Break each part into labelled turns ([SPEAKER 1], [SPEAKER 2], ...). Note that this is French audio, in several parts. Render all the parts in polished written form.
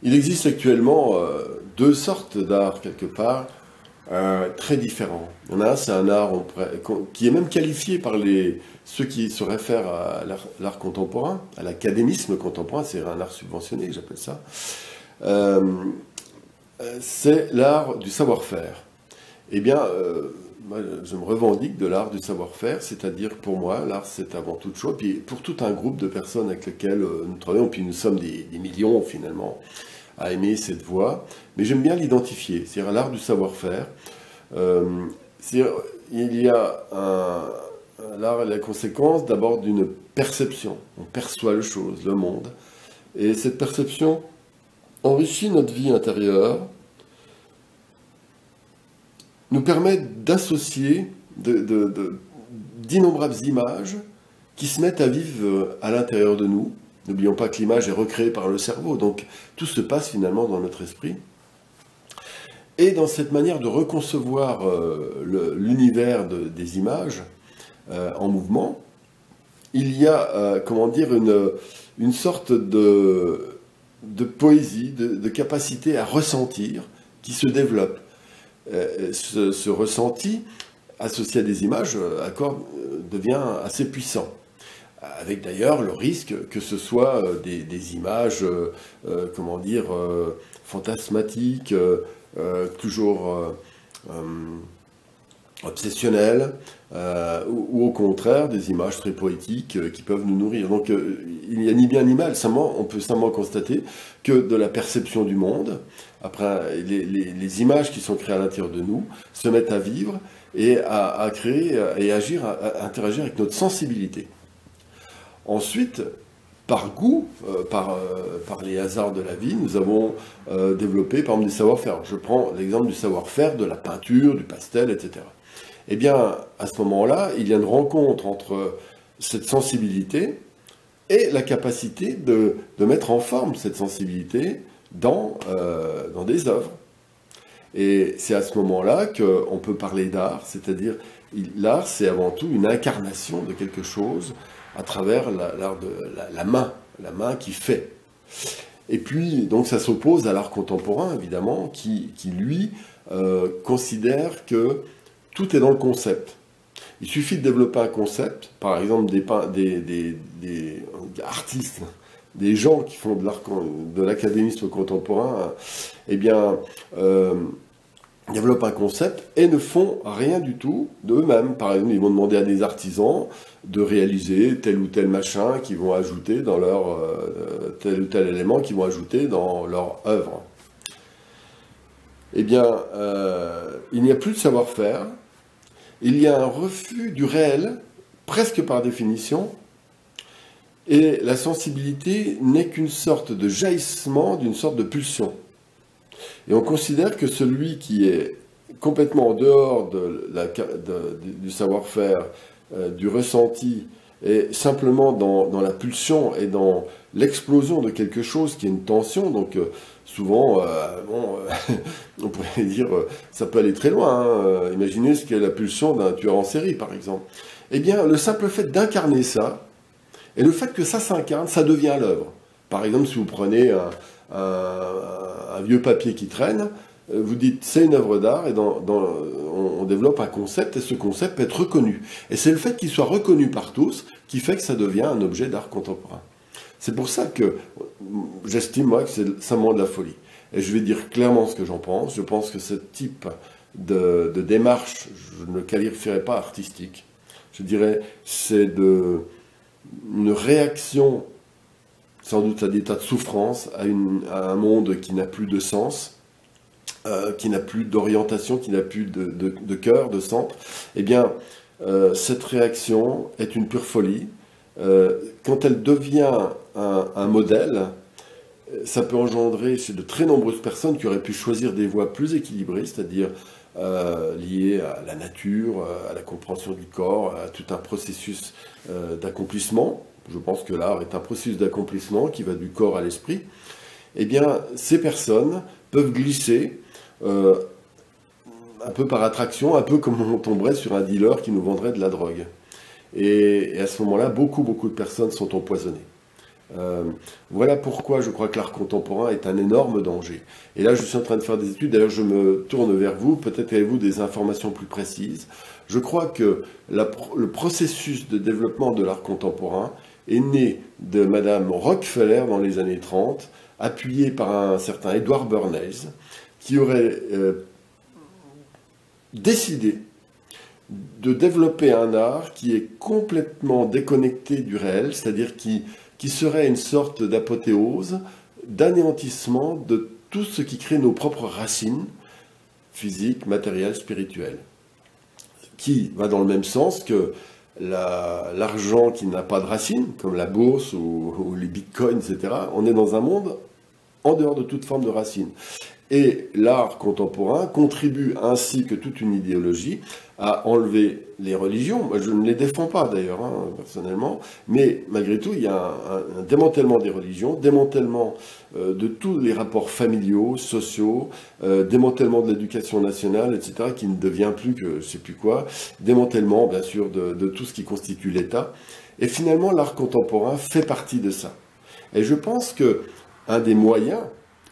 [SPEAKER 1] Il existe actuellement deux sortes d'art, quelque part, très différents. Il y en a un, c'est un art qui est même qualifié par ceux qui se réfèrent à l'art contemporain, à l'académisme contemporain, c'est un art subventionné, j'appelle ça. Euh, c'est l'art du savoir-faire. Eh bien, moi, je me revendique de l'art du savoir-faire, c'est-à-dire pour moi, l'art c'est avant toute chose, puis pour tout un groupe de personnes avec lesquelles nous travaillons, puis nous sommes des millions finalement à aimer cette voie, mais j'aime bien l'identifier, c'est-à-dire l'art du savoir-faire. C'est-à-dire, il y a l'art est la conséquence d'abord d'une perception, on perçoit les choses, le monde, et cette perception enrichit notre vie intérieure, nous permet d'associer d'innombrables images qui se mettent à vivre à l'intérieur de nous. N'oublions pas que l'image est recréée par le cerveau, donc tout se passe finalement dans notre esprit. Et dans cette manière de reconcevoir l'univers des images en mouvement, il y a, comment dire, une sorte de poésie, de capacité à ressentir qui se développe. Ce ressenti associé à des images devient assez puissant. Avec d'ailleurs le risque que ce soit des images, comment dire, fantasmatiques, toujours obsessionnelles, ou au contraire des images très poétiques qui peuvent nous nourrir. Donc il n'y a ni bien ni mal, on peut simplement constater que de la perception du monde, après les images qui sont créées à l'intérieur de nous, se mettent à vivre et à créer et agir, à interagir avec notre sensibilité. Ensuite, par goût, par les hasards de la vie, nous avons développé par exemple des savoir-faire. Je prends l'exemple du savoir-faire de la peinture, du pastel, etc. Eh bien, à ce moment-là, il y a une rencontre entre cette sensibilité et la capacité de mettre en forme cette sensibilité dans des œuvres. Et c'est à ce moment-là qu'on peut parler d'art, c'est-à-dire l'art, c'est avant tout une incarnation de quelque chose à travers l'art de la main qui fait. Et puis, donc ça s'oppose à l'art contemporain, évidemment, qui lui, considère que tout est dans le concept. Il suffit de développer un concept, par exemple des artistes, des gens qui font de l'académisme contemporain, eh bien, développent un concept et ne font rien du tout d'eux-mêmes. Par exemple, ils vont demander à des artisans de réaliser tel ou tel machin qu'ils vont ajouter dans leur tel ou tel élément qu'ils vont ajouter dans leur œuvre. Eh bien, il n'y a plus de savoir-faire. Il y a un refus du réel, presque par définition, et la sensibilité n'est qu'une sorte de jaillissement, d'une sorte de pulsion. Et on considère que celui qui est complètement en dehors du savoir-faire, du ressenti, et simplement dans la pulsion et dans l'explosion de quelque chose qui est une tension, donc souvent, on pourrait dire, ça peut aller très loin, hein. Imaginez ce qu'est la pulsion d'un tueur en série, par exemple. Eh bien, le simple fait d'incarner ça, et le fait que ça s'incarne, ça devient l'œuvre. Par exemple, si vous prenez un vieux papier qui traîne, vous dites c'est une œuvre d'art et on développe un concept et ce concept peut être reconnu. Et c'est le fait qu'il soit reconnu par tous qui fait que ça devient un objet d'art contemporain. C'est pour ça que j'estime moi que c'est simplement de la folie. Et je vais dire clairement ce que j'en pense. Je pense que ce type de démarche, je ne le qualifierais pas artistique. Je dirais c'est une réaction sans doute à des tas de souffrances, à un monde qui n'a plus de sens, qui n'a plus d'orientation, qui n'a plus de cœur, de centre. Eh bien, cette réaction est une pure folie. Quand elle devient un modèle, ça peut engendrer chez de très nombreuses personnes qui auraient pu choisir des voies plus équilibrées, c'est-à-dire liées à la nature, à la compréhension du corps, à tout un processus d'accomplissement. Je pense que l'art est un processus d'accomplissement qui va du corps à l'esprit. Eh bien, ces personnes peuvent glisser un peu par attraction, un peu comme on tomberait sur un dealer qui nous vendrait de la drogue. Et à ce moment-là, beaucoup de personnes sont empoisonnées. Voilà pourquoi je crois que l'art contemporain est un énorme danger. Et là, je suis en train de faire des études, d'ailleurs je me tourne vers vous, peut-être avez-vous des informations plus précises. Je crois que le processus de développement de l'art contemporain est né de Madame Rockefeller dans les années 30, appuyé par un certain Edward Bernays, qui aurait décidé de développer un art qui est complètement déconnecté du réel, c'est-à-dire qui serait une sorte d'apothéose, d'anéantissement de tout ce qui crée nos propres racines physiques, matérielles, spirituelles, qui va dans le même sens que l'argent qui n'a pas de racines, comme la bourse ou les bitcoins, etc. On est dans un monde en dehors de toute forme de racines. Et l'art contemporain contribue, ainsi que toute une idéologie, à enlever les religions. Moi, je ne les défends pas d'ailleurs, personnellement, mais malgré tout, il y a un démantèlement des religions, démantèlement de tous les rapports familiaux, sociaux, démantèlement de l'éducation nationale, etc., qui ne devient plus que je ne sais plus quoi, démantèlement, bien sûr, de tout ce qui constitue l'État. Et finalement, l'art contemporain fait partie de ça. Et je pense que un des moyens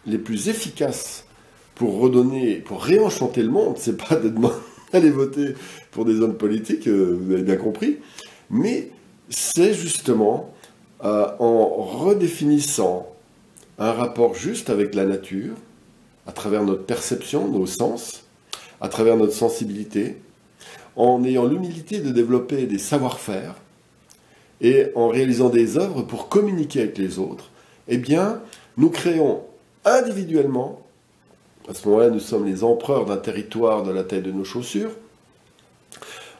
[SPEAKER 1] les plus efficaces pour redonner, pour réenchanter le monde, c'est pas de demander d'aller voter pour des hommes politiques, vous avez bien compris, mais c'est justement en redéfinissant un rapport juste avec la nature, à travers notre perception, nos sens, à travers notre sensibilité, en ayant l'humilité de développer des savoir-faire et en réalisant des œuvres pour communiquer avec les autres, eh bien, nous créons individuellement. À ce moment-là, nous sommes les empereurs d'un territoire de la taille de nos chaussures.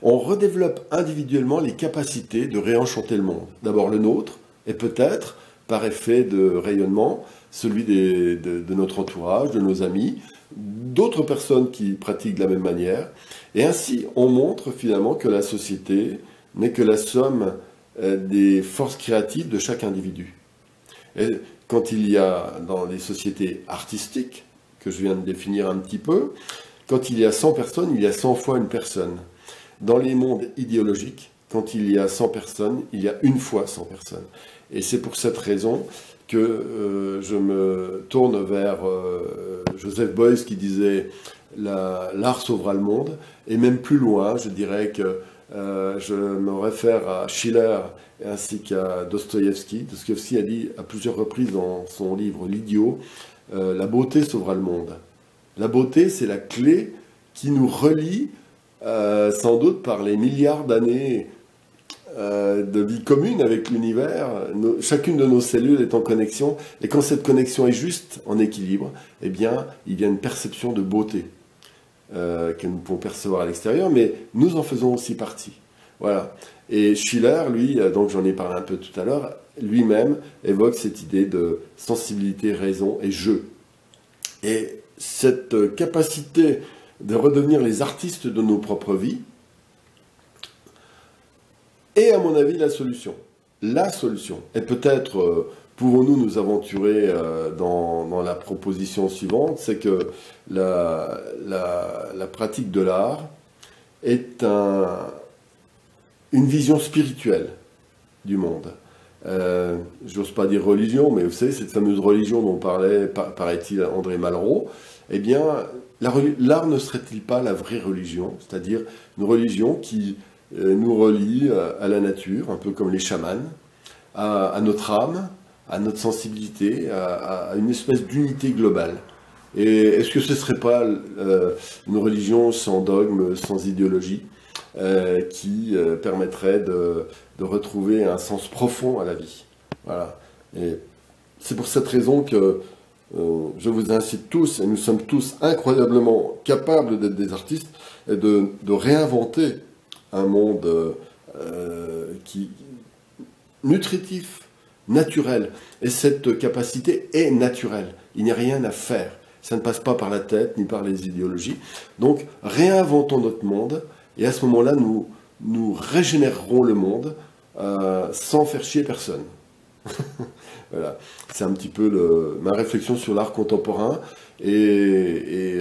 [SPEAKER 1] On redéveloppe individuellement les capacités de réenchanter le monde. D'abord le nôtre, et peut-être, par effet de rayonnement, celui de notre entourage, de nos amis, d'autres personnes qui pratiquent de la même manière. Et ainsi, on montre finalement que la société n'est que la somme des forces créatives de chaque individu. Et quand il y a dans les sociétés artistiques, que je viens de définir un petit peu, quand il y a 100 personnes, il y a 100 fois une personne. Dans les mondes idéologiques, quand il y a 100 personnes, il y a une fois 100 personnes. Et c'est pour cette raison que je me tourne vers Joseph Beuys qui disait « l'art sauvera le monde », et même plus loin, je dirais que je me réfère à Schiller ainsi qu'à Dostoïevski. Dostoïevski a dit à plusieurs reprises dans son livre « L'idiot », la beauté sauvera le monde. La beauté, c'est la clé qui nous relie, sans doute par les milliards d'années de vie commune avec l'univers. Chacune de nos cellules est en connexion, et quand cette connexion est juste, en équilibre, eh bien, il y a une perception de beauté que nous pouvons percevoir à l'extérieur, mais nous en faisons aussi partie. Voilà. Et Schiller, lui, donc j'en ai parlé un peu tout à l'heure, lui-même évoque cette idée de sensibilité, raison et jeu. Et cette capacité de redevenir les artistes de nos propres vies est, à mon avis, la solution. La solution. Et peut-être pouvons-nous nous aventurer dans la proposition suivante, c'est que la pratique de l'art est une vision spirituelle du monde. J'ose pas dire religion, mais vous savez, cette fameuse religion dont parlait, paraît-il, André Malraux, eh bien, l'art ne serait-il pas la vraie religion, c'est-à-dire une religion qui nous relie à la nature, un peu comme les chamans, à notre âme, à notre sensibilité, à une espèce d'unité globale. Et est-ce que ce ne serait pas une religion sans dogme, sans idéologie, qui permettrait de retrouver un sens profond à la vie? Voilà. Et c'est pour cette raison que je vous incite tous, et nous sommes tous incroyablement capables d'être des artistes, et de réinventer un monde nutritif, naturel. Et cette capacité est naturelle. Il n'y a rien à faire. Ça ne passe pas par la tête, ni par les idéologies. Donc, réinventons notre monde, et à ce moment-là, nous régénérerons le monde sans faire chier personne. Voilà. C'est un petit peu ma réflexion sur l'art contemporain. Et